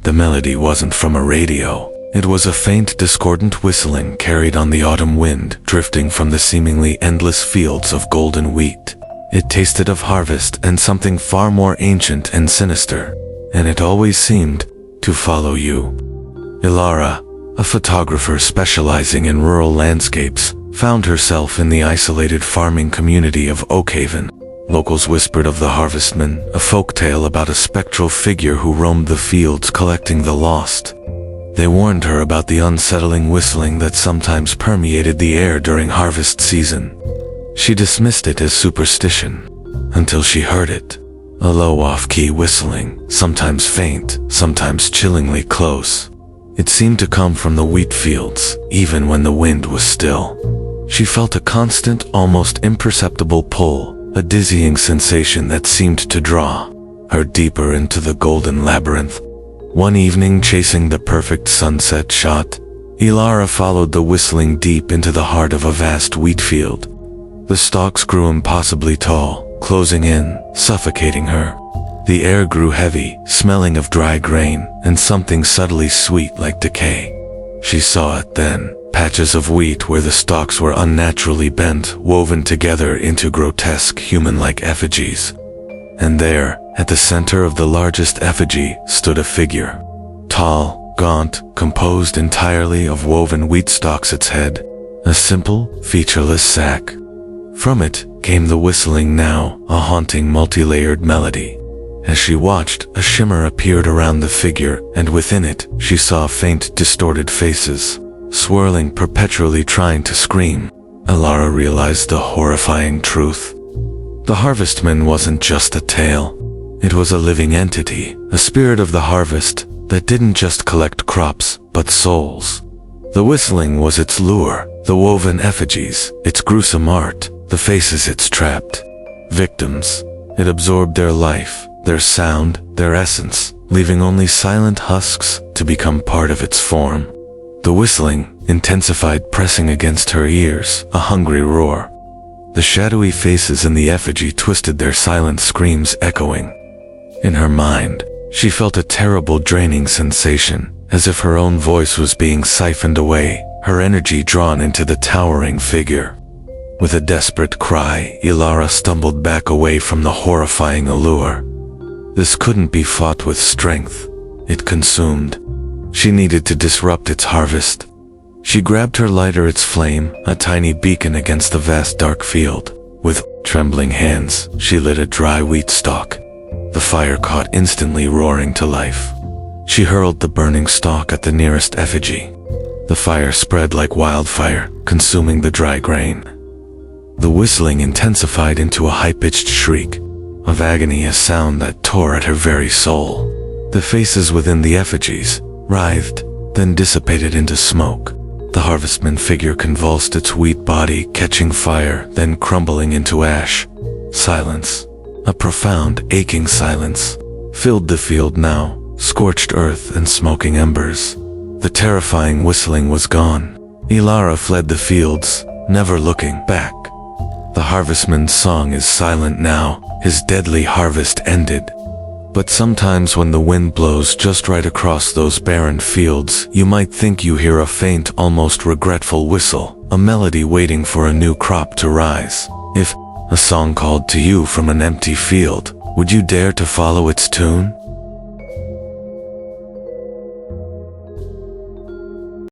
The melody wasn't from a radio. It was a faint, discordant whistling carried on the autumn wind, drifting from the seemingly endless fields of golden wheat. It tasted of harvest and something far more ancient and sinister, and it always seemed to follow you. Elara, a photographer specializing in rural landscapes, found herself in the isolated farming community of Oakhaven. Locals whispered of the Harvestman, a folktale about a spectral figure who roamed the fields collecting the lost. They warned her about the unsettling whistling that sometimes permeated the air during harvest season. She dismissed it as superstition, until she heard it. A low off-key whistling, sometimes faint, sometimes chillingly close. It seemed to come from the wheat fields, even when the wind was still. She felt a constant, almost imperceptible pull, a dizzying sensation that seemed to draw her deeper into the golden labyrinth. One evening, chasing the perfect sunset shot, Elara followed the whistling deep into the heart of a vast wheat field. The stalks grew impossibly tall, closing in, suffocating her. The air grew heavy, smelling of dry grain, and something subtly sweet like decay. She saw it then, patches of wheat where the stalks were unnaturally bent, woven together into grotesque human-like effigies. And there, at the center of the largest effigy, stood a figure. Tall, gaunt, composed entirely of woven wheat stalks. Its head, a simple, featureless sack. From it came the whistling, now a haunting multi-layered melody. As she watched, a shimmer appeared around the figure, and within it, she saw faint, distorted faces, swirling, perpetually trying to scream. Elara realized the horrifying truth. The Harvestman wasn't just a tale. It was a living entity, a spirit of the harvest that didn't just collect crops, but souls. The whistling was its lure, the woven effigies, its gruesome art, the faces its trapped victims. It absorbed their life, their sound, their essence, leaving only silent husks to become part of its form. The whistling intensified, pressing against her ears, a hungry roar. The shadowy faces in the effigy twisted, their silent screams echoing. In her mind, she felt a terrible draining sensation, as if her own voice was being siphoned away, her energy drawn into the towering figure. With a desperate cry, Elara stumbled back away from the horrifying allure. This couldn't be fought with strength. It consumed. She needed to disrupt its harvest. She grabbed her lighter, its flame, a tiny beacon against the vast dark field. With trembling hands, she lit a dry wheat stalk. The fire caught, instantly roaring to life. She hurled the burning stalk at the nearest effigy. The fire spread like wildfire, consuming the dry grain. The whistling intensified into a high-pitched shriek of agony, a sound that tore at her very soul. The faces within the effigies writhed, then dissipated into smoke. The Harvestman figure convulsed, its wheat body catching fire, then crumbling into ash. Silence, a profound, aching silence, filled the field now, scorched earth and smoking embers. The terrifying whistling was gone. Elara fled the fields, never looking back. The Harvestman's song is silent now, his deadly harvest ended. But sometimes when the wind blows just right across those barren fields, you might think you hear a faint, almost regretful whistle, a melody waiting for a new crop to rise. If a song called to you from an empty field, would you dare to follow its tune?